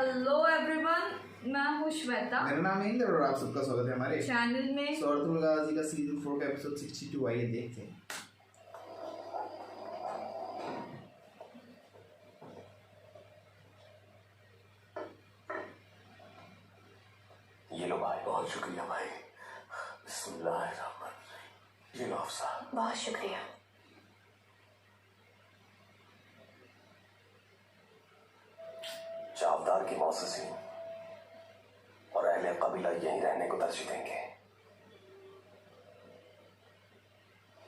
Hello everyone, मैं हूँ श्वेता। मेरा नाम है इंद्र और आप सबका स्वागत है हमारे चैनल में। सूरतुल गाजी का सीजन 4 का एपिसोड 62 आइए देखते हैं। ये लो भाई, बहुत शुक्रिया भाई। बिस्मिल्लाहिर्रहमानिर्रहीम। ये लो अफसा। बहुत शुक्रिया। चावदार की मौससी और अहले कबीला यहीं रहने को तरजीह देंगे।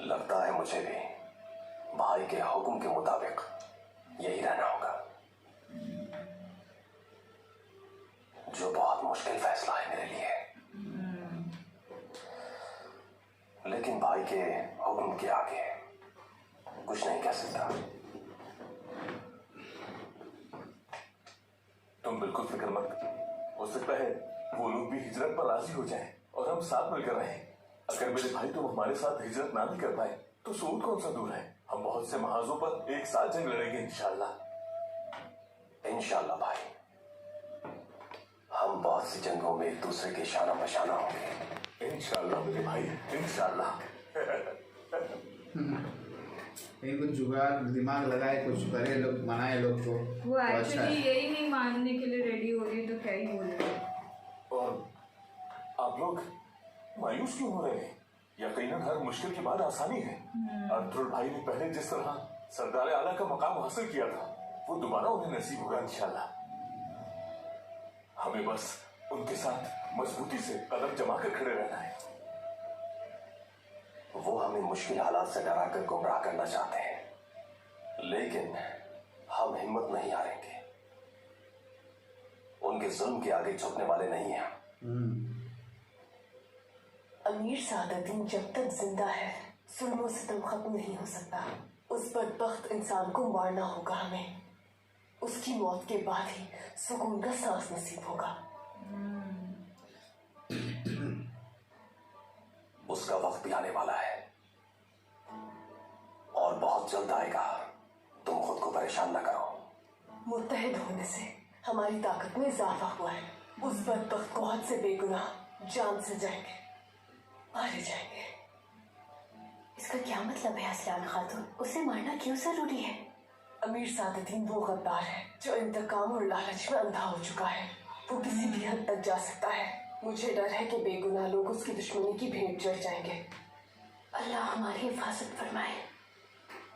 लगता है मुझे भी भाई के हुक्म के मुताबिक यही रहना होगा, जो बहुत मुश्किल फैसला है मेरे लिए। लेकिन भाई के हुक्म के आगे कुछ नहीं कह सकता। तुम बिल्कुल फिक्र मत, हो सकता है वो लोग भी हिजरत पर राजी हो जाएं और हम साथ मिलकर रहें। अगर मेरे भाई तुम हमारे साथ हिजरत ना भी कर पाए तो सूद कौन सा दूर है। हम बहुत से महाजों पर एक साथ जंग लड़ेंगे इंशाल्लाह। इंशाल्लाह भाई, हम बहुत सी जंगों में एक दूसरे के शाना बशाना होंगे। इंशाल्लाह मेरे भाई, इंशाल्लाह। इनको जुगाड़ दिमाग लगाए, कुछ करे लोग, मनाए लोग को। वो एक्चुअली यही नहीं मानने के लिए रेडी हो रही, तो क्या ही बोले। और आप लोग मायूस क्यों हो रहे हैं? यकीनन हर मुश्किल के बाद आसानी है। अब्दुल भाई ने पहले जिस तरह सरदार आला का मकाम हासिल किया था, वो दोबारा उन्हें नसीब होगा इंशाल्लाह। हमें बस उनके साथ मजबूती से कदम जमाकर खड़े रहना है। वो हमें मुश्किल हालात से डराकर गुमराह करना चाहते हैं, लेकिन हम हिम्मत नहीं हारेंगे। उनके जुल्म के आगे झुकने वाले नहीं हैं। अमीर सादुद्दीन जब तक जिंदा है जुल्म और सितम खत्म नहीं हो सकता। उस बदबख्त इंसान को मारना होगा हमें। उसकी मौत के बाद ही सुकून का सांस नसीब होगा। उसका वक्त भी आने वाला है और बहुत जल्द आएगा। तुम खुद को परेशान न करो। मुत्तहिद होने से हमारी ताकत में इजाफा हुआ है। उस बदबख्त को हद से बेगुनाह जान से जाएंगे, मारे जाएंगे। इसका क्या मतलब है असलान खातून? उसे मारना क्यों जरूरी है? अमीर सादुद्दीन वो गद्दार है जो इंतकाम और लालच में अंधा हो चुका है। वो किसी भी हद तक जा सकता है। मुझे डर है कि बेगुनाह लोग उसकी दुश्मनी की भेंट चढ़ जाएंगे। अल्लाह हमारी हिफाजत फरमाए।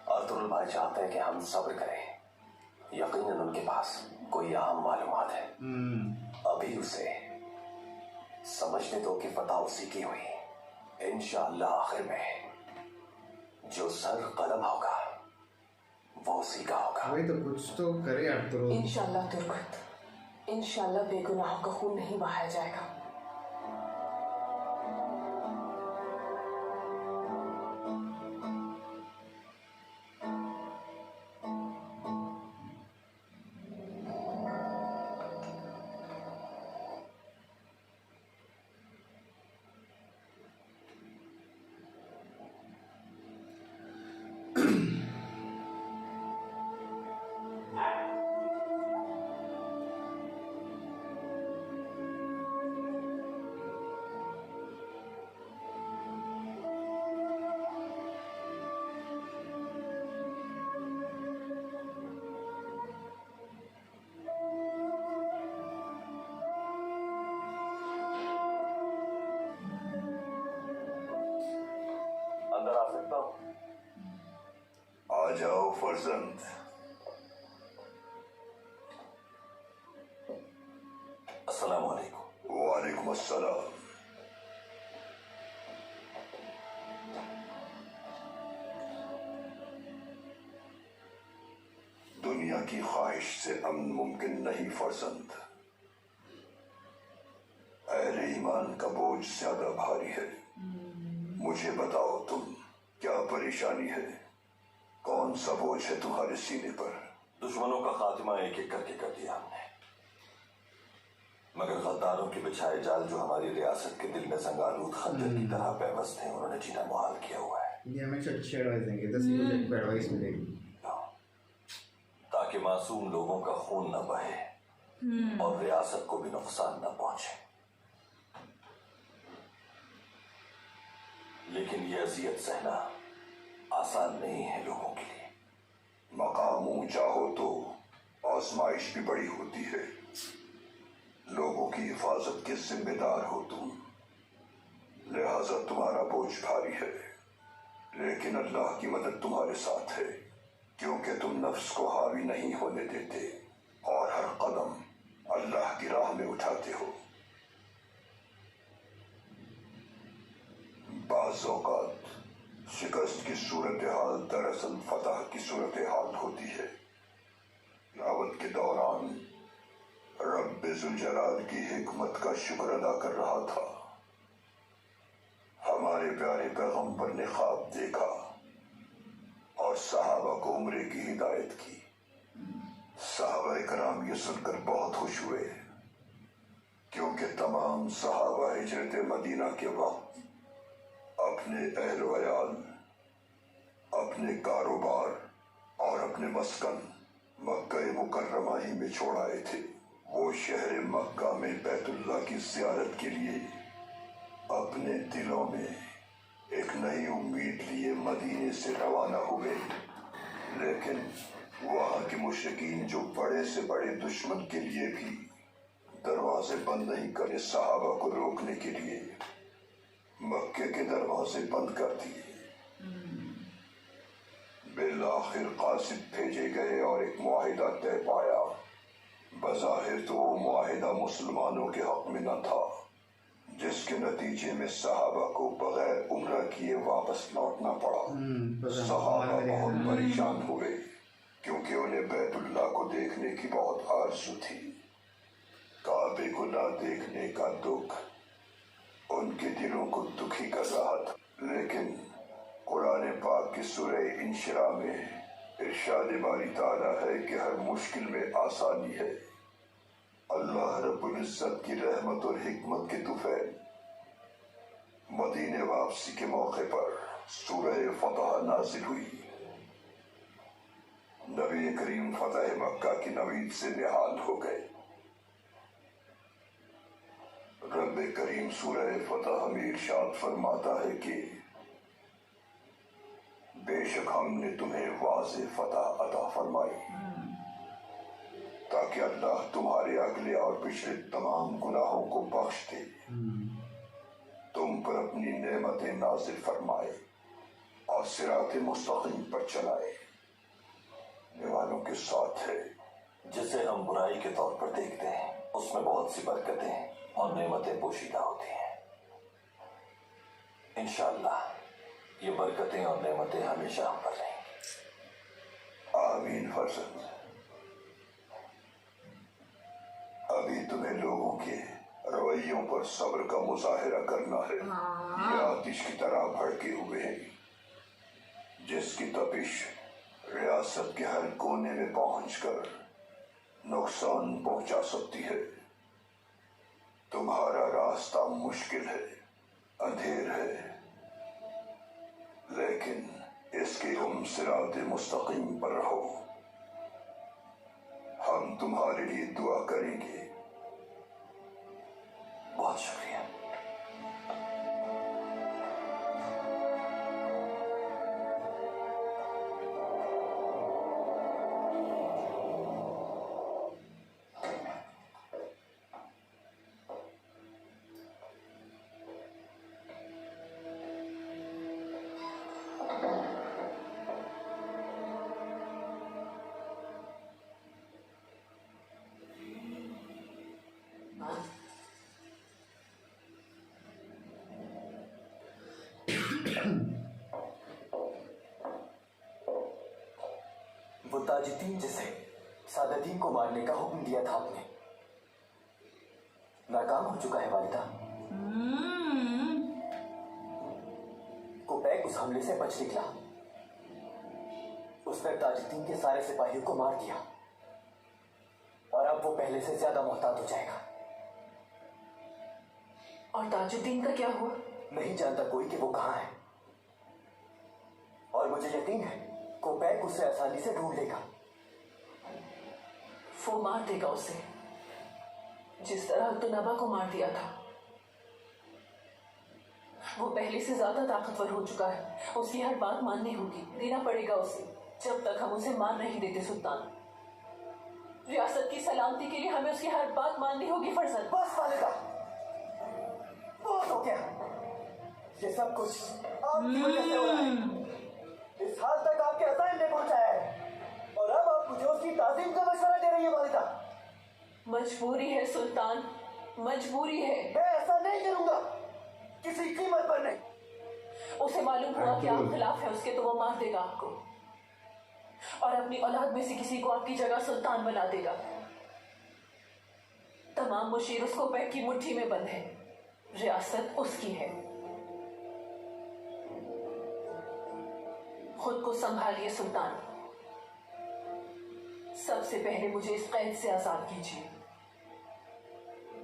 अर्तुल भाई चाहते हैं कि हम सब्र करें। यकीनन उनके पास कोई अहम मालूमात है। अभी उसे समझने दो कि फतह उसी की हुई। इंशाअल्लाह आखिर में जो सर कदम होगा वो उसी का होगा। वही तो, कुछ तो करे यार। तो इंशाअल्लाह तुर्कत, इंशाअल्लाह बेगुनाहों का खून नहीं बहाया जाएगा। अंदर आ सकता हूँ? आ जाओ फर्जंद। अस्सलाम वालेकुम। वालेकुम अस्सलाम। दुनिया की ख्वाहिश से अमन मुमकिन नहीं फर्जंद। अहले ईमान का बोझ ज्यादा भारी है। मुझे बताओ, तुम क्या परेशानी है? कौन सा बोझ है तुम्हारे सीने पर? दुश्मनों का खात्मा एक एक करके कर दिया हमने, मगर गद्दारों के बिछाए जाल जो हमारी रियासत के दिल में संगालूद खंजर की तरह बेबस थे, उन्होंने जीना मुहाल किया हुआ है। ये हमें अच्छी एडवाइस देंगे, 10 को एडवाइस मिलेगी ताकि मासूम लोगों का खून न बहे। और रियासत को भी नुकसान न पहुंचे। लेकिन ये अजियत सहना आसान नहीं है लोगों के लिए। मकाम ऊंचा हो तो आजमाइश भी बड़ी होती है। लोगों की हिफाजत के जिम्मेदार हो तुम, लिहाजा तुम्हारा बोझ भारी है। लेकिन अल्लाह की मदद तुम्हारे साथ है, क्योंकि तुम नफ्स को हावी नहीं होने देते और हर कदम अल्लाह की राह में उठाते हो। बाज़ औक़ात शिकस्त की सूरत हाल दरअसल फतह की सूरत हाल होती है। दावत के दौरान रब्बे ज़ुल जलाल की हिकमत का शुक्र अदा कर रहा था। हमारे प्यारे पैगंबर ने ख्वाब देखा और सहाबा को उम्रे की हिदायत की। सहाबा कराम ये सुनकर बहुत खुश हुए, क्योंकि तमाम सहाबा हिजरत मदीना के वक्त अपने अहल वयाल, अपने कारोबार और अपने मस्कन मक्का मुकर्रमा ही में छोड़ आए थे। वो शहर मक्का में बैतुल्लाह की ज़ियारत के लिए अपने दिलों में एक नई उम्मीद लिए मदीने से रवाना हुए। लेकिन वहाँ के मुशरिकीन जो बड़े से बड़े दुश्मन के लिए भी दरवाजे बंद नहीं करे, सहाबा को रोकने के लिए मक्के के दरवाजे बंद कर दिए। बिलाखिर कासिद भेजे गए और एक मुआहिदा तय पाया। बज़ाहिर तो वो मुआहिदा मुसलमानों के हक में न था, जिसके नतीजे में सहाबा को बगैर उम्रा किए वापस लौटना पड़ा। सहाबा बहुत परेशान हुए, क्योंकि उन्हें बैतुल्लाह को देखने की बहुत आरज़ू थी। काबे को ना देखने का दुख उनके दिलों को दुखी कर रहा था। लेकिन कुरान पाक की सूरह इंशिरा में इरशाद बारी ताला है कि हर मुश्किल में आसानी है। अल्लाह रब्बुल इज्जत की रहमत और हिकमत के तुफैल मदीने वापसी के मौके पर सूरह फतह नाजिल हुई। नबी करीम फतह मक्का की नवीद से निहाल हो गए। रब्बे करीम सूरह फतह में इरशाद फरमाता है कि बेशक हमने तुम्हें वाज़े फतह अता फरमाई, ताकि अल्लाह तुम्हारे अगले और पिछले तमाम गुनाहों को बख्श दे, तुम पर अपनी नेमतें नाजिल फरमाए और सिराते मुस्तकीम पर चलाए। वालों के साथ है जिसे हम बुराई के तौर पर देखते हैं, उसमें बहुत सी बरकतें और नेमतें पोशीदा होती हैं। इंशाअल्लाह ये बरकतें और नेमतें हमेशा हम पर रहेंगी। आमीन फर्जंद। अभी तुम्हें लोगों के रवैयों पर सब्र का मुजाहिरा करना है। ये आतिश की तरह भड़के हुए हैं, जिसकी तपिश रियासत के हर कोने में पहुंचकर नुकसान पहुंचा सकती है। तुम्हारा रास्ता मुश्किल है, अंधेर है, लेकिन इसके तुम सिराते मुस्तकीम पर रहो। हम तुम्हारे लिए दुआ करेंगे। बहुत शुक्रिया। वो ताजुद्दीन जिसे सादुद्दीन को मारने का हुक्म दिया था आपने, नाकाम हो चुका है वालिदा। कुबैक उस हमले से बच निकला। उसने ताजुद्दीन के सारे सिपाहियों को मार दिया और अब वो पहले से ज्यादा मोहतात हो जाएगा। और ताजुद्दीन का क्या हुआ? नहीं जानता कोई कि वो कहाँ है, और मुझे यकीन है कुबैक उसे आसानी से ढूंढ लेगा। वो मार देगा उसे। जिस तरह अब्दुलनाबा को मार दिया था, वो पहले से ज्यादा ताकतवर हो चुका है। उसकी हर बात माननी होगी, देना पड़ेगा उसे, जब तक हम उसे मान नहीं देते सुल्तान। रियासत की सलामती के लिए हमें उसकी हर बात माननी होगी फरजंद। बस वालिदा, बहुत हो गया। ये सब कुछ आपकी वजह से हो रहा है। इस हाल तक आपके अज़ाइम ने पहुंचाया है और अब आप मुझे उसकी ताज़ीम का मशवरा दे रही है वालिदा। मजबूरी है सुल्तान, मजबूरी है। मैं ऐसा नहीं करूंगा, किसी कीमत पर नहीं। उसे मालूम हुआ कि आप खिलाफ है उसके, तो वो मार देगा आपको और अपनी औलाद में से किसी को आपकी जगह सुल्तान बना देगा। तमाम मुशीर उसको पैर की मुट्ठी में बंद है। रियासत उसकी है। खुद को संभालिए सुल्तान। सबसे पहले मुझे इस कैद से आजाद कीजिए।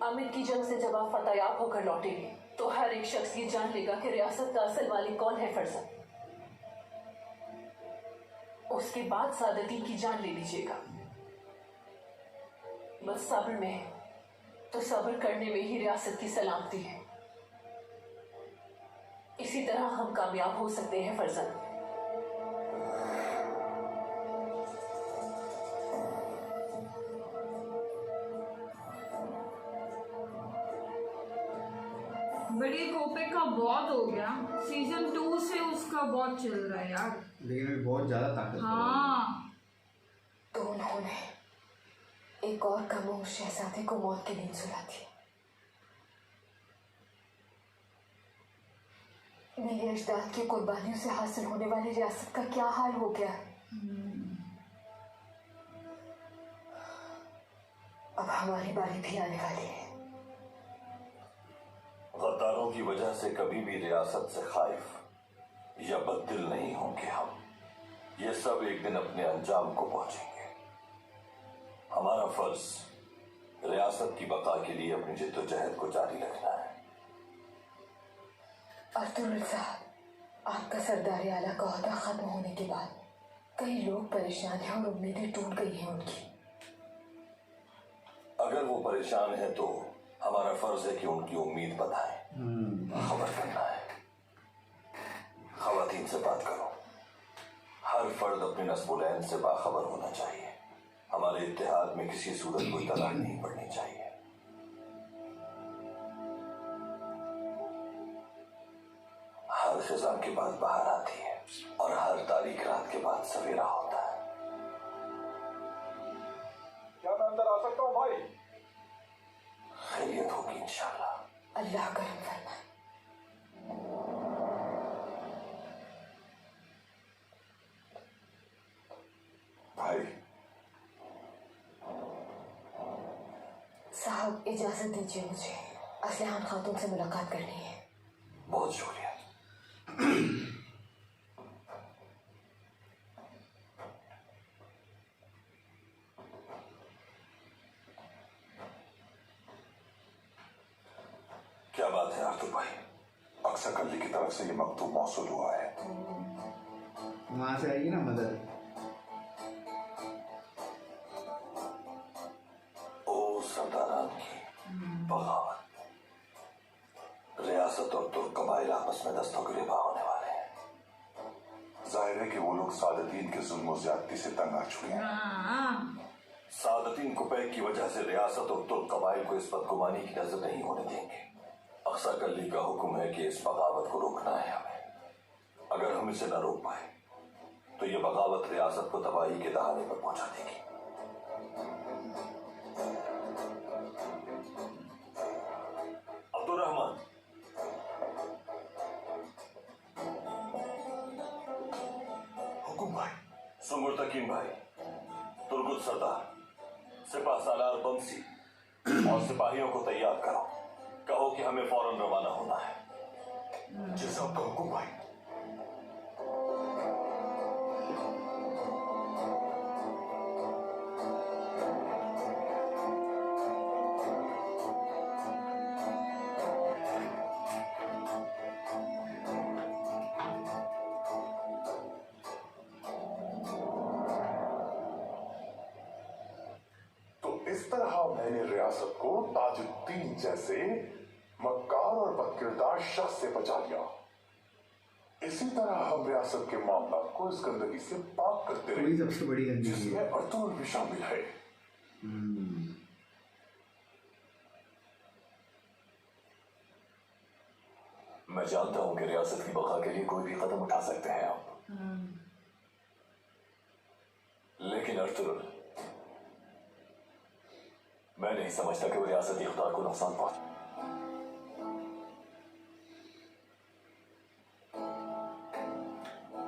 अमित की जंग से जब आप फतेयाब होकर लौटेंगे तो हर एक शख्स ये जान लेगा कि रियासत का असल मालिक कौन है फरजंद। उसके बाद सादतीन की जान ले लीजिएगा। बस सब्र में है तो सब्र करने में ही रियासत की सलामती है। इसी तरह हम कामयाब हो सकते हैं फरजंद। बड़ी कोपे का बहुत हो गया। सीजन 2 से उसका बहुत चल रहा है यार, लेकिन अभी बहुत ज्यादा ताकत। हाँ। तो उन्होंने एक और खामोश शहजादे को मौत की नींद सुला दी। मेरे अजदाद की कुर्बानियों से हासिल होने वाली रियासत का क्या हाल हो गया है। अब हमारी बारी भी आने वाली है। गद्दारों की वजह से कभी भी रियासत से खाइफ या बददिल नहीं होंगे हम। ये सब एक दिन अपने अंजाम को पहुंचेंगे। हमारा फर्ज रियासत की बका के लिए अपनी जिद्दोजहद को जारी रखना है। अर्तुगरुल साहब, आपका सरदार आला का ओहदा खत्म होने के बाद कई लोग परेशान हैं और उम्मीदें टूट गई हैं उनकी। अगर वो परेशान है तो हमारा फर्ज है कि उनकी उम्मीद बताएं, खबर करना है। खवातीन से बात करो। हर फर्द अपने नस्बुलैन से बाखबर होना चाहिए। हमारे इत्तेहाद में किसी सूरत कोई दरार नहीं पड़नी चाहिए। हर खिज़ां के बाद बाहर आती है और हर तारीख रात के बाद सवेरा होता है। क्या मैं अंदर आ सकता हूँ भाई? खैरियत होगी इंशाल्लाह। अल्लाह करम फरमाए। भाई साहब, इजाजत दीजिए, मुझे असलहान खातून से मुलाकात करनी है। बहुत शुक्रिया। क्या बात है आर्तुर भाई? अक्सर कल्ली की तरफ से ये मकतूब मौसूल हुआ है। वहां से आएगी ना मदद। ओ सरदारान की बगावत। रियासत और तुर्क कबाइल आपस में दस्तों के रिबा होने वाले हैं। जाहिर है कि वो लोग सादतीन के जुल्म और ज्यादती से तंग आ चुके हैं। हाँ। सादतीन कुपैक की वजह से रियासत और तुर्क कबाइल को इस बदगुमानी की नजर नहीं होने देंगे। अक्सर कल्ली का हुक्म है कि इस बगावत को रोकना है हमें। अगर हम इसे न रोक पाए तो ये बगावत रियासत को तबाही के दहाने पर पहुंचा देगी। अब्दुर्रहमान, हुकुम भाई। सुमुर्तकीन भाई, तुर्गुत सरदार, सिपाह सालार बंसी और सिपाहियों को तैयार करो। कहो कि हमें फौरन रवाना होना है। जैसा आपका हुकुम भाई। तो इस तरह तरह मैंने रियासत को ताजुद्दीन जैसे मक्कार और बदकिरदार शख्स से बचा लिया, इसी तरह हम रियासत के मामला को इस गंदगी से पाक करते वही रहे, सबसे बड़ी गंदगी है। जिसमें अर्तुल भी शामिल है। मैं जानता हूं कि रियासत की बका के लिए कोई भी कदम उठा सकते हैं आप, लेकिन अर्तुल, मैं नहीं समझता कि वो रियासती इख्तियार को नुकसान पहुंचे।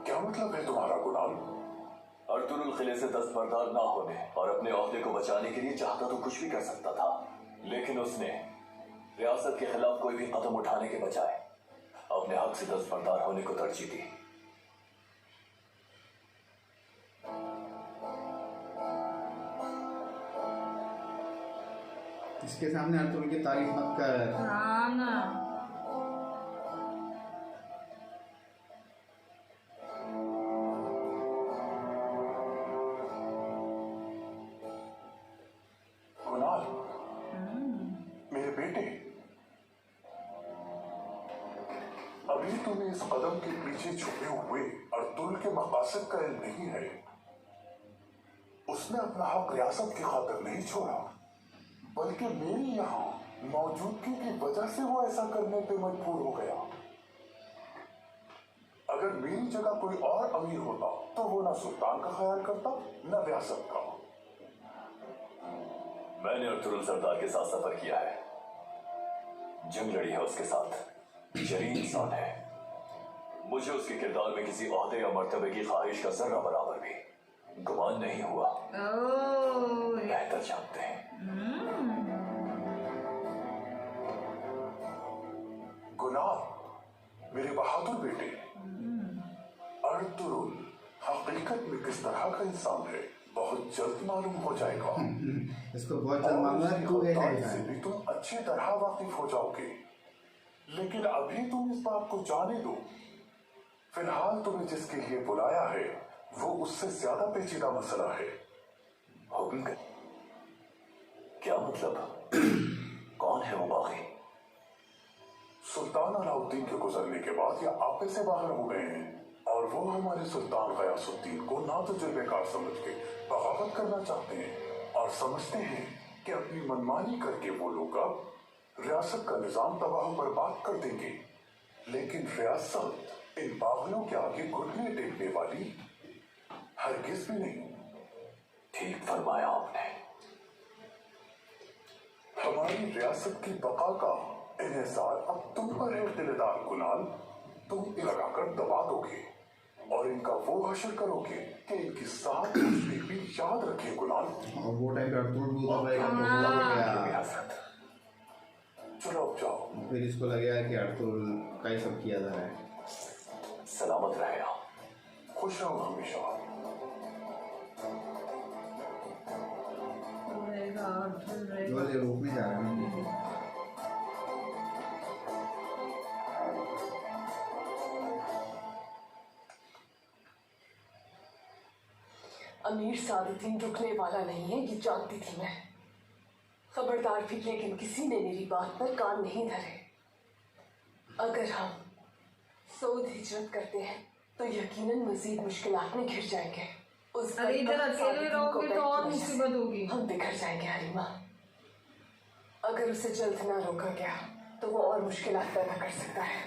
क्या मतलब है तुम्हारा कुणाल? अर्तुल किले से दस्तबरदार ना होने और अपने ओहदे को बचाने के लिए चाहता तो कुछ भी कर सकता था, लेकिन उसने रियासत के खिलाफ कोई भी कदम उठाने के बजाय अपने हक से दस्तबरदार होने को तरजीह दी। इसके सामने अर्तुल की तारीफ मत कर। हाँ ना, कुणाल, मेरे बेटे, अभी तुम्हें इस कदम के पीछे छुपे हुए अर्तुल के मकासद का इल्म नहीं है। उसने अपना हक रियासत की खातिर नहीं छोड़ा, बल्कि मेरी यहाँ मौजूदगी की वजह से वो ऐसा करने पे मजबूर हो गया। अगर मेरी जगह कोई और अमीर होता तो वो ना सुल्तान का ख्याल करता न रियासत का। मैंने अर्तुल सरदार के साथ सफर किया है, जंग लड़ी है उसके साथ, जरीन इंसान है। मुझे उसके किरदार में किसी ओहदे या मर्तबे की ख्वाहिश का जर्रा बराबर भी गुमान नहीं हुआ। बेहतर जानते हैं। गुनाह, मेरे बहादुर बेटे, अर्तुल हकीकत में किस तरह का इंसान है बहुत जल्द मालूम हो जाएगा। इसको बहुत जल्द मालूम है तू कैसा से है। भी तुम अच्छी तरह वाकिफ हो जाओगे, लेकिन अभी तुम इस बात को जाने दो। फिलहाल तुम्हें जिसके लिए बुलाया है वो उससे ज्यादा पेचीदा मसला है। हुक्म कर। क्या मतलब? कौन है वो बागी? सुल्तान अलाउद्दीन के गुजरने के बाद ये आपे से बाहर हो गए हैं और वो हमारे सुल्तान गयासुद्दीन को ना तो जुल्मेकार समझ के बगावत करना चाहते हैं और समझते हैं कि अपनी मनमानी करके वो लोग अब रियासत का निजाम तबाह बर्बाद कर देंगे। लेकिन रियासत इन पागलों के आगे घुटने टेकने वाली हरगिज भी नहीं। ठीक फरमाया आपने। हमारी रियासत की बका का इन्हिसार अब तुम पर है दिलदार कुणाल। तुम लगाकर दबा दोगे और इनका वो हशर करोगे कि इनकी साथ मुझे भी याद रखे कुणाल। और वो टाइम पे अर्तुल भी उधर रहेगा तो हो गया। चलो अब जाओ। फिर इसको लगेगा कि अर्तुल का ही सब किया जा रहा है। सलामत रहे आप। खुश रहो हमेशा। रहेगा अर्तुल रहेगा। वो ये रोकने जा रहा है। अमीर सादुद्दीन रुकने वाला नहीं है, ये जानती थी मैं। खबरदार भी, लेकिन किसी ने मेरी बात पर कान नहीं धरे। अगर हम सऊद हिजरत करते हैं तो यकीनन मजीद मुश्किलात में घिर जाएंगे। उस अरे इधर अकेले रहोगे तो और मुसीबत होगी। हम बिखर जाएंगे हरीमा। अगर उसे जल्द ना रोका गया तो वो और मुश्किलात पैदा कर सकता है।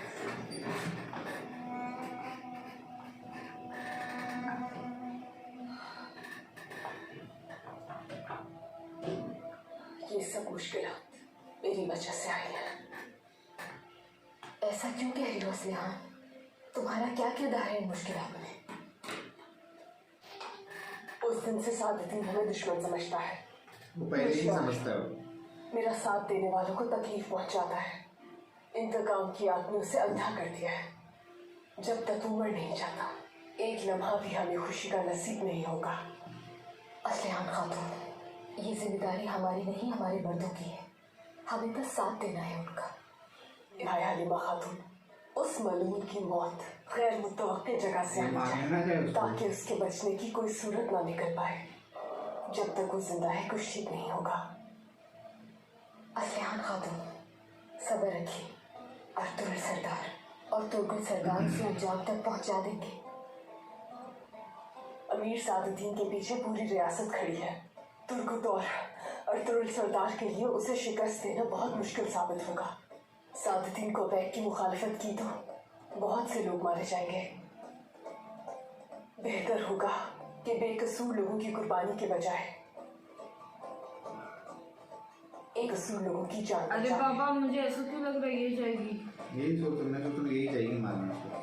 ये सब मुश्किलात मेरी वजह से आई है। ऐसा क्यों कह रही हो स्नेहा? तुम्हारा क्या किरदार है इन मुश्किलात में? उस दिन से सादुद्दीन हमें दुश्मन समझता है। वो पहले ही समझता है। मेरा साथ देने वालों को तकलीफ पहुंचाता है। इंतकाम की आग ने उसे अंधा कर दिया है। जब तक उमर नहीं जाता एक लम्हा भी हमें खुशी का नसीब नहीं होगा। असलियान खातून, ये जिम्मेदारी हमारी नहीं, हमारे मर्दों की है। हमें बस साथ देना है उनका। भाई हलीमा खातून, उस मलून की मौत गैर मुतवक्के जगह से आनी चाहिए ताकि उसके बचने की कोई सूरत ना निकल पाए। जब तक वो जिंदा है कुछ ठीक नहीं होगा। असलहान खातून, सब्र रखिए। अर्तुगरुल सरदार और तुर्गुल सरदार उसे अंजाम तक पहुंचा देंगे। अमीर सादुद्दीन के पीछे पूरी रियासत खड़ी है। तुर्गुत और अर्तुगरुल सरदार के लिए उसे शिकस्त देना बहुत मुश्किल साबित होगा। सादुद्दीन को बैग की मुखालफत की तो बहुत से लोग मारे जाएंगे। बेहतर होगा कि बेकसूर लोगों की कुर्बानी के बजाय एक कसूर लोगों की जान अरे बचाए। पापा, मुझे ऐसा क्यों लग रहा है ये जाएगी? यही सोच तुमने तो तुम यही जाएगी मारने उसको।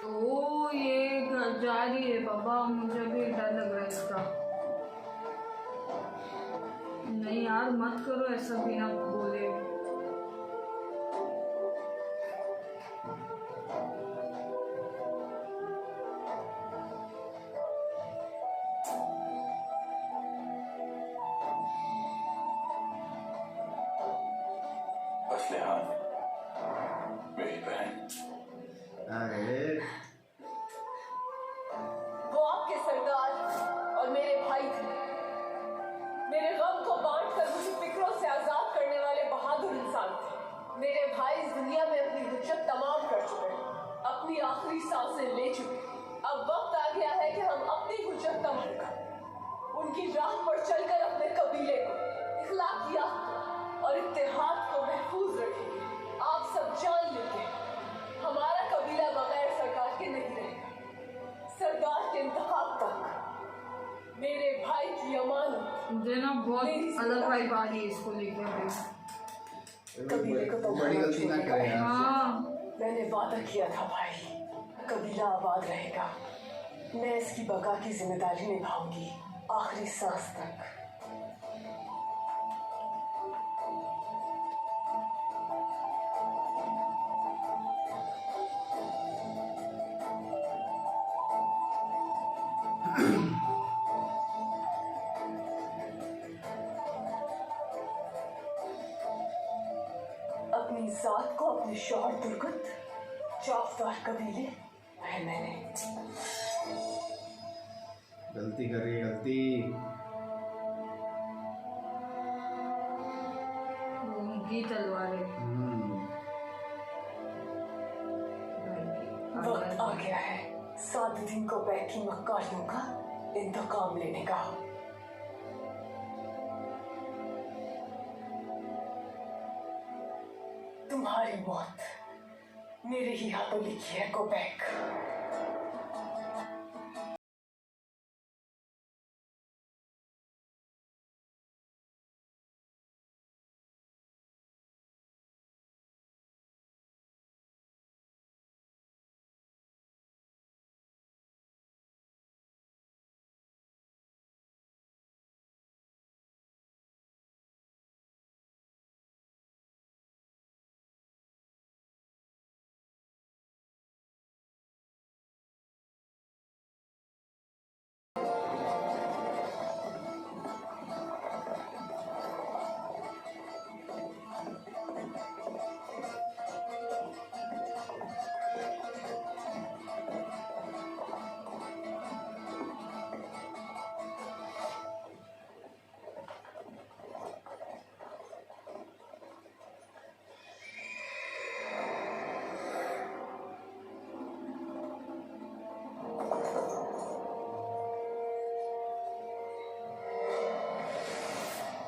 ओ ये घर जा रही है पापा, मुझे भी डर लग रहा है इसका। नहीं यार, मत करो ऐसा बिना बोले। असलहान, मेरी बहन, अरे वो आपके सरदार और मेरे भाई थे। मेरे गम को बांटकर मुझे फिक्रों से आजाद करने वाले बहादुर इंसान थे। मेरे भाई इस दुनिया में अपनी हुज्जत तमाम कर चुके हैं, अपनी आखिरी सांसें ले चुके हैं। अब वक्त आ गया है कि हम अपनी हुज्जत तमाम करें, उनकी राह पर चलकर अपने कबीले को, इखलाकियात और इत्तेहाद को महफूज रखेंगे। आप सब जान लेंगे, हमारा कबीला बगैर सरदार के नहीं रहेगा। सरदार के इंतखाब तक मेरे भाई की अमानत मुझे ना बहुत अलग वाइब आ रही है इसको लेकर अभी। कबीले को तो बड़ी गलती ना करे यार। हाँ, मैंने वादा किया था भाई, कबीला आबाद रहेगा। मैं इसकी बका की जिम्मेदारी निभाऊंगी आखिरी सांस तक। अपनी जात को अपने शौहर तुर्गुत जाफदार कबीले है मैंने। गलती कर रही है, गलती। उनकी तलवारें। वक्त आ गया है सादुद्दीन को बैग की मक्कारियों का इंतकाम लेने का। तुम्हारी मौत मेरे ही हाथों लिखी है कोबैक।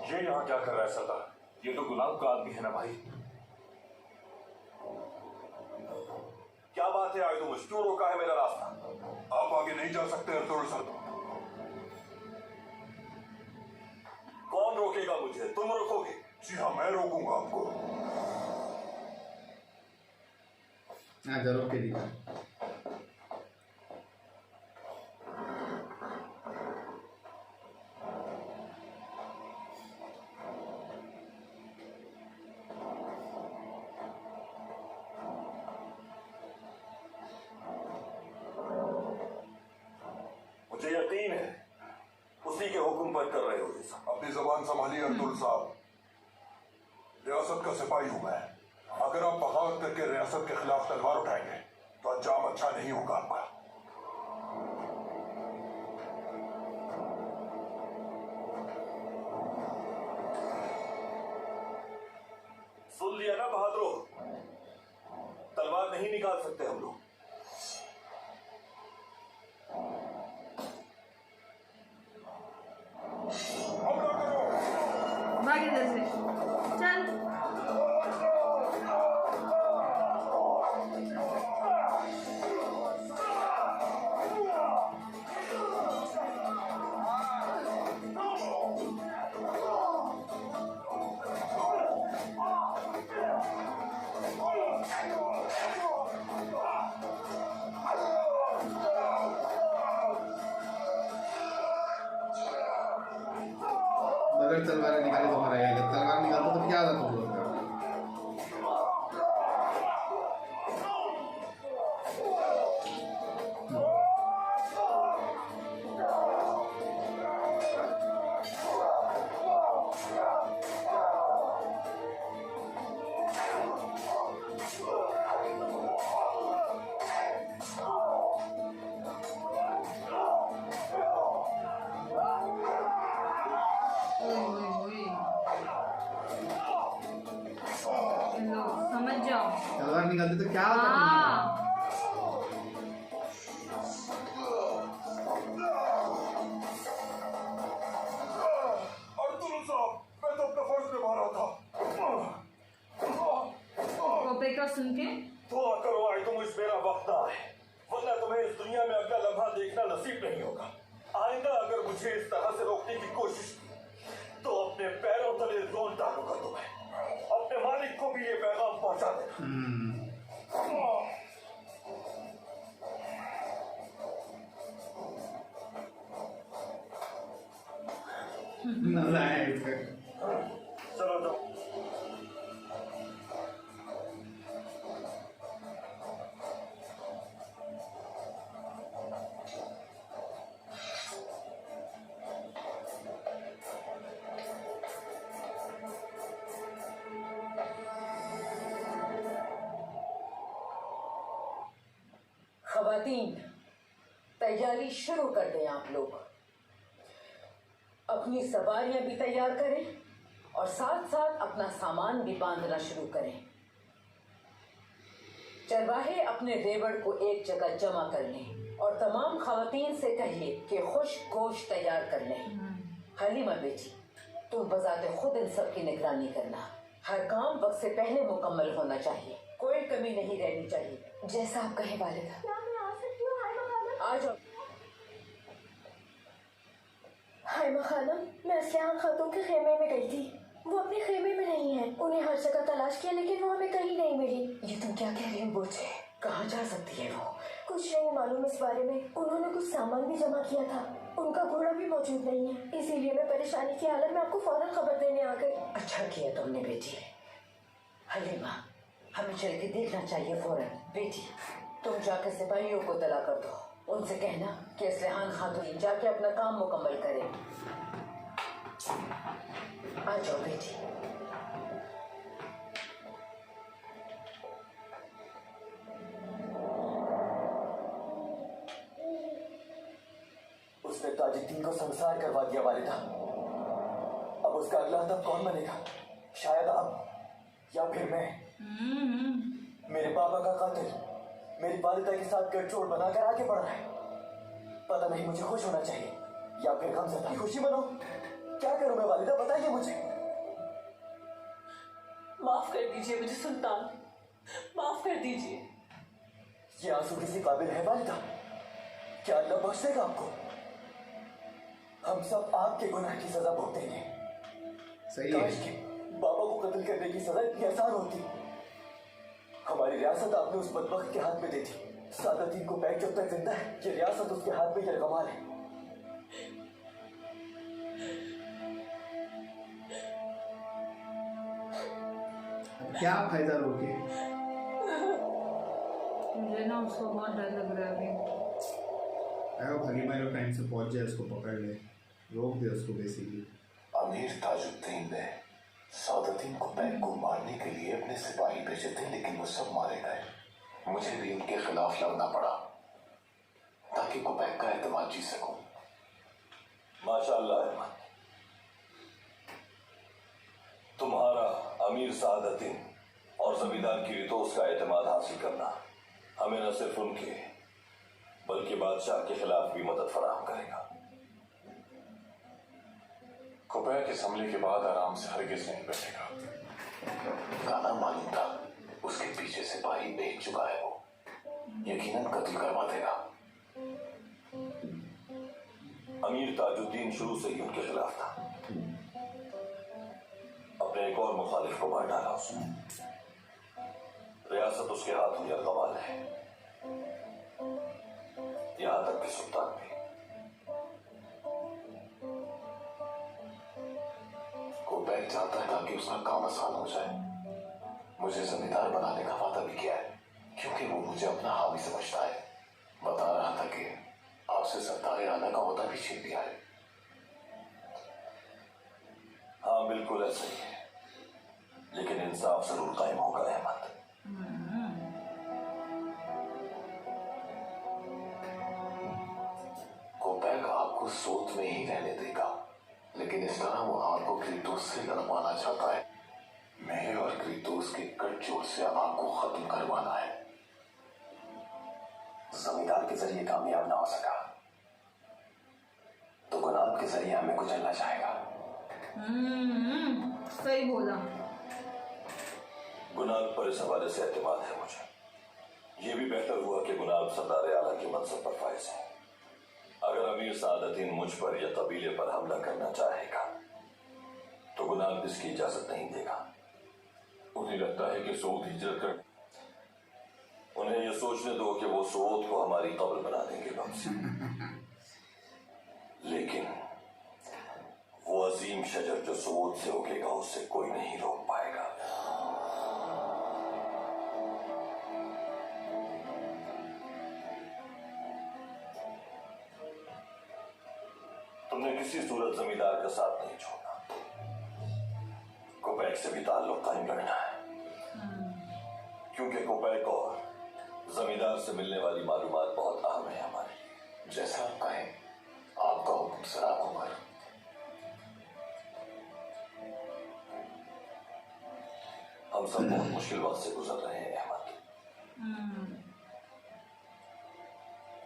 ये यहाँ क्या कर रहा है सरदार? ये तो गुलाब का आदमी है ना भाई। क्या बात है आयुध, मुझ क्यों रोका है मेरा रास्ता? आप आगे नहीं जा सकते अर्तुल सरदार। कौन रोकेगा मुझे? तुम रोकोगे? जी हाँ, मैं रोकूंगा आपको। हाँ जरूर के दिखा। मुझे यकीन है उसी के हुक्म पर कर रहे हो ये सब। अपनी जबान संभालिए अर्तुल साहब। रियासत का सिपाही हूं मैं। अगर आप बगावत करके रियासत के खिलाफ तलवार उठाएंगे तो अंजाम अच्छा नहीं होगा आपका। सुन लिया ना बहादुरो, तलवार नहीं निकाल सकते हम लोग। भाग इधर से, चल। अगर तलवार निकाले तो हमारा यही, तलवार निकालते तो क्या होता तुम लोग का? लो, समझ जाओ। तलवार निकालते तो क्या होता हाँ। अर्तुल साहब, मैं तो अपना फर्ज निभा रहा था। कोपे का सुन के दुआ करो आई तुम इस मेरा वक्त ना आए, वरना तुम्हें इस दुनिया में अगला लम्हा देखना नसीब नहीं होगा। आइंदा अगर मुझे इस तरह से रोकने की कोशिश की तो अपने पैरों तले रोन डालूंगा तुम्हें। अपने मालिक को भी ये पैगाम पहुंचा देना। नालायक। चलो जाओ। खवातीन, तैयारी शुरू कर दें आप लोग। अपनी सवारियां भी तैयार करें और साथ साथ अपना सामान भी बांधना शुरू करें। चरवाहे अपने रेवड़ को एक जगह जमा कर लें और तमाम खवातीन से कहिए कि खुश्क गोश्त तैयार कर लें। हलीमा बेटी, तुम बजाते खुद इन सब की निगरानी करना। हर काम वक्त से पहले मुकम्मल होना चाहिए, कोई कमी नहीं रहनी चाहिए। जैसा आप कहे वालिदा। क्या मैं आ सकती हूँ हाय खानम? आ जाओ। हाइमा खानम, मैं असलहान खातून के खेमे में गई थी। वो अपने खेमे में नहीं है। उन्हें हर जगह तलाश किया लेकिन वो हमें कहीं नहीं मिली। ये तुम क्या कह रही हो बोझे? कहाँ जा सकती है वो? कुछ नहीं मालूम इस बारे में। उन्होंने कुछ सामान भी जमा किया था। उनका घोड़ा भी मौजूद नहीं है, इसीलिए मैं परेशानी की हालत में आपको फौरन खबर देने आ गई। अच्छा किया तुमने बेटी। हलीमा, हमें चल के देखना चाहिए फौरन। बेटी, तुम जाकर सिपाहियों को तला कर दो। उनसे कहना कि असलहान खातून जाके अपना काम मुकम्मल करे। आ जाओ बेटी। उसने ताजुद्दीन को संसार करवा दिया वालिदा। अब उसका अगला कदम कौन बनेगा? शायद आप या फिर मैं। मेरे पापा का कातिल मेरी वालिदा के साथ गठजोड़ बनाकर आगे बढ़ रहा है। पता नहीं मुझे खुश होना चाहिए या फिर गमज़दा। खुशी मनाऊं? क्या करूं मैं वालिदा, बताइए मुझे। माफ कर दीजिए मुझे सुल्तान, माफ कर दीजिए। ये आंसू किसी काबिल है वालिदा? क्या अल्लाह बख्श देगा आपको? हम सब आपके गुनाह की सजा भुगतेंगे। सही काश है। कि बाबा को कत्ल करने की सजा इतनी आसान होती। हमारी रियासत आपने उस बदबख्त के हाथ में दे दी। सादतीन को बैग जब तक जिंदा है, ये रियासत उसके हाथ में यरगमाल है। क्या फायदा रोके? मुझे ना उसको बहुत डर लग रहा है अभी। अगर हलीमा लोग टाइम से पहुंच जाए, उसको पकड़ ले, रोक दे उसको बेसिकली। अमीर ताजुद्दीन ने सादतीन को बैग को मारने के लिए अपने सिपाही भेजे थे, लेकिन वो सब मारे गए। मुझे भी उनके खिलाफ लड़ना पड़ा ताकि कुबैक का एतमाद जीत सकूं। माशाअल्लाह अहमद, तुम्हारा अमीर सादतीन और जमींदार की रितोस का एतमाद हासिल करना हमें न सिर्फ उनके बल्कि बादशाह के खिलाफ भी मदद फराहम करेगा। कुबैक इस हमले के बाद आराम से हरगिज नहीं बैठेगा। गाना मालूम था उसके पीछे सिपाही भेज चुका है, वो यकीनन कत्ल करवा देगा। अमीर ताजुद्दीन शुरू से ही उनके खिलाफ था। अपने एक और मुखालिफ को मार डाला उसने। रियासत उसके हाथों यरगमाल है, यहां तक कि सुल्तान भी। कुबैक चाहता है ताकि उसका काम आसान हो जाए। मुझे जमींदार बनाने का वादा भी किया है, क्योंकि वो मुझे अपना हामी समझता है। बता रहा था कि आपसे सरदार आना का वादा भी छीन लिया है। हाँ बिल्कुल ऐसा ही है, लेकिन इंसाफ जरूर कायम होगा अहमद। कुबैक आपको सोच में ही रहने देगा, लेकिन इस तरह वो आपको क्रीटोस से लड़वाना चाहता है। मेरे और क्रीटोस के गठजोड़ से आपको खत्म करवाना है। जमींदार के जरिए कामयाब ना हो सका तो गुलाब के जरिए हमें कुचलना चाहेगा। सही बोला। गुनाब पर इस हवाले से एतमाद है मुझे। ये भी बेहतर हुआ कि गुनाब सरदार आला के मनसब पर फायज है। अगर अमीर सादतीन मुझ पर या कबीले पर हमला करना चाहेगा तो गुनाब इसकी इजाजत नहीं देगा। उन्हें लगता है कि सऊद हिजरत कर, उन्हें यह सोचने दो कि वो सऊद को हमारी कब्र बना देंगे गम से। लेकिन वो अजीम शजर जो सऊद से उगेगा उससे कोई नहीं रोक पाएगा। तुमने किसी सूरत जमींदार का साथ नहीं छोड़ना। कुबैक से भी ताल्लुक कायम रखना है, क्योंकि कुबैक और जमींदार से मिलने वाली मालूमात बहुत अहम है हमारे लिए। जैसा आप कहें, आपका हुक्म सराब उमर। हम सब बहुत मुश्किल वक्त से गुजर रहे हैं अहमद।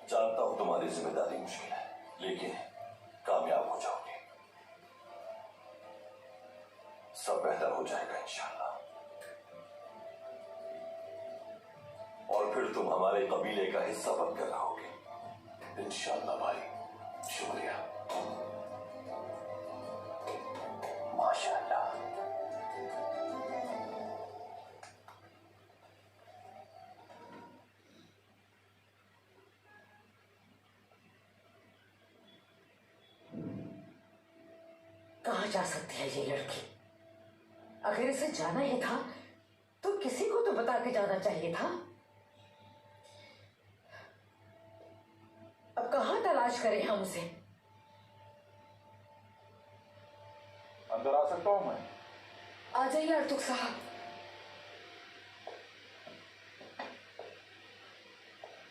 जानता हूं तुम्हारी जिम्मेदारी मुश्किल है, लेकिन कामयाब हो जाओगे। सब बेहतर हो जाएगा इंशाल्लाह। और फिर तुम हमारे कबीले का हिस्सा बनकर रहोगे इंशाल्लाह भाई। शुक्रिया। माशाअल्लाह। कहाँ जा सकती है ये लड़की? अगर इसे जाना ही था तो किसी को तो बता के जाना चाहिए था। अब कहाँ तलाश करें हम उसे? अंदर आ सकता हूं मैं? आ जाइए अर्तुग साहब।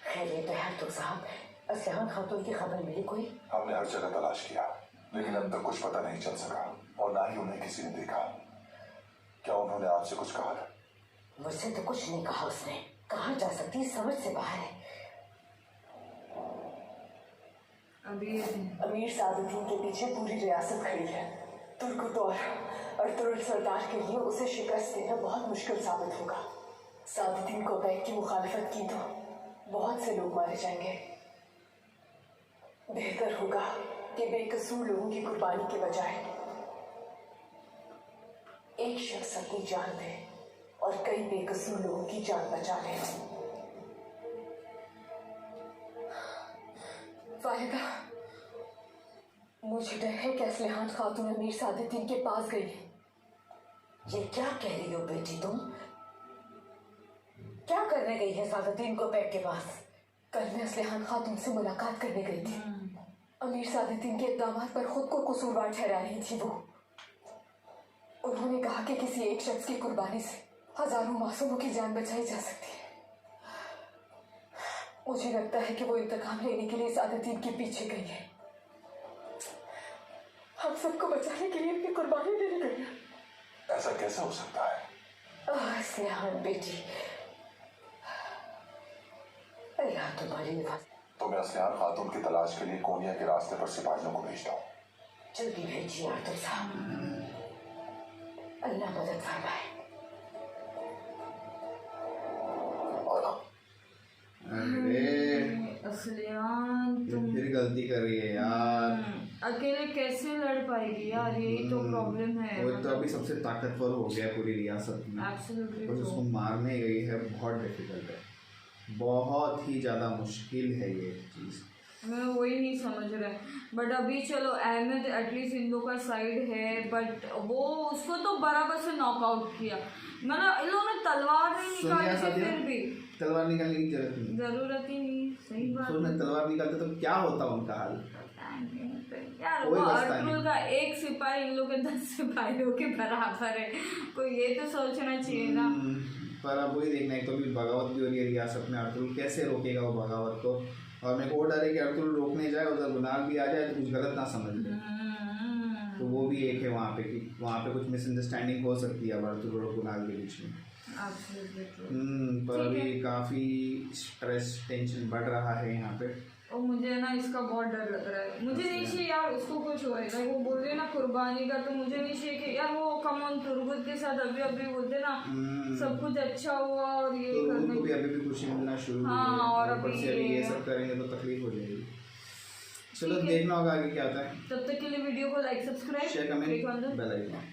खैरियत है अर्तुग साहब? असलहान खातून की खबर मिली कोई? हमने हर जगह तलाश किया, लेकिन अब तक कुछ पता नहीं चल सका, और ना ही उन्हें किसी ने देखा। क्या उन्होंने आपसे कुछ कहा? मुझसे तो कुछ नहीं कहा उसने। कहाँ जा सकती, समझ से बाहर है। अभी अमीर सादतीन के पीछे पूरी रियासत खड़ी है। तुर्गुत और अर्तुगरुल सरदार के लिए उसे शिकस्त देना बहुत मुश्किल साबित होगा। सादुद्दीन कोपैक की मुखालफत की तो बहुत से लोग मारे जाएंगे। बेहतर होगा कि बेकसूर लोगों की कुर्बानी के बजाय एक शख्स अपनी जान दे और कई बेकसूर लोगों की जान बचा ले। वाहिदा, मुझे डर है कि असलिहान खातून अमीर सादुद्दीन के पास गई है। ये क्या कह रही हो बेटी तुम? क्या करने गई है सादुद्दीन कोपैक के पास? कल मैं असलिहान खातून से मुलाकात करने गई थी। अमीर सादुद्दीन के इक़दामात पर खुद को कसूरवार ठहरा रही थी वो। उन्होंने कहा कि किसी एक शख्स की कुर्बानी से हजारों मासूमों की जान बचाई जा सकती है। मुझे लगता है कि वो इंतकाम लेने के लिए सादुद्दीन के पीछे गई है। हम सबको बचाने के लिए अपनी कुर्बानी देने गई है। ऐसा कैसे हो सकता है? असलिहान बेटी, अल्लाह तुम्हारी हिफाजत। तो मैं असलिहान खातून की तलाश के लिए कोनिया के रास्ते पर सिपाहियों को भेजता हूँ। जल्दी भेजिए आर्तुर साहब, अल्लाह मदद फरमाए। अरे असलियान तुम फिर गलती कर रही है यार। अकेले कैसे लड़ पाएगी यार, यही तो प्रॉब्लम है। वो तो अभी सबसे ताकतवर हो गया पूरी रियासत में। एब्सोल्युटली। बस उसको मारने गई है, बहुत डिफिकल्ट है, बहुत ही ज़्यादा मुश्किल है ये चीज़। मैं वही नहीं समझ रहा। बट अभी चलो अहमद एटलीस्ट इन लोगों का साइड है, बट वो उसको तो बराबर से नॉकआउट किया। मतलब इन लोगों ने तलवार नहीं निकाली थी, फिर भी तलवार निकालने की जरूरत ही नहीं। सही बात तो है। तलवार निकालते तो क्या होता उनका हाल यार कोई वो बचता नहीं। अर्तुगरुल का एक सिपाही इन लोग के 10 सिपाहियों के बराबर है। कोई ये तो सोचना चाहिए ना। पर अब वही देखना है, तो भी बगावत भी हो रही है रियासत में। अर्तुगरुल कैसे रोकेगा वो बगावत को? और मेरे को वो डर है कि अर्तुगरुल रोकने जाए, उधर गुनाल भी आ जाए तो कुछ गलत ना समझ ले। तो वो भी एक है वहाँ पे कि वहाँ पे कुछ मिसअंडरस्टैंडिंग हो सकती है अब अर्तुगरुल और गुनाल के बीच में। पर अभी काफ़ी स्ट्रेस टेंशन बढ़ रहा है यहाँ पे। और मुझे ना इसका बहुत डर लग रहा है। मुझे नहीं चाहिए यार उसको कुछ होएगा। वो बोल रहे ना कुर्बानी का, तो मुझे नहीं चाहिए कि यार वो कमन तुर्गुत के साथ अभी अभी बोलते ना सब कुछ अच्छा हुआ और ये तो करने उनको भी अभी भी खुशी मिलना शुरू हुई है। और ऊपर अभी से अभी ये सब करेंगे तो तकलीफ हो जाएगी। चलो देखना होगा आगे क्या होता है। तब तक के लिए वीडियो को like, subscribe, share, comment, bell icon.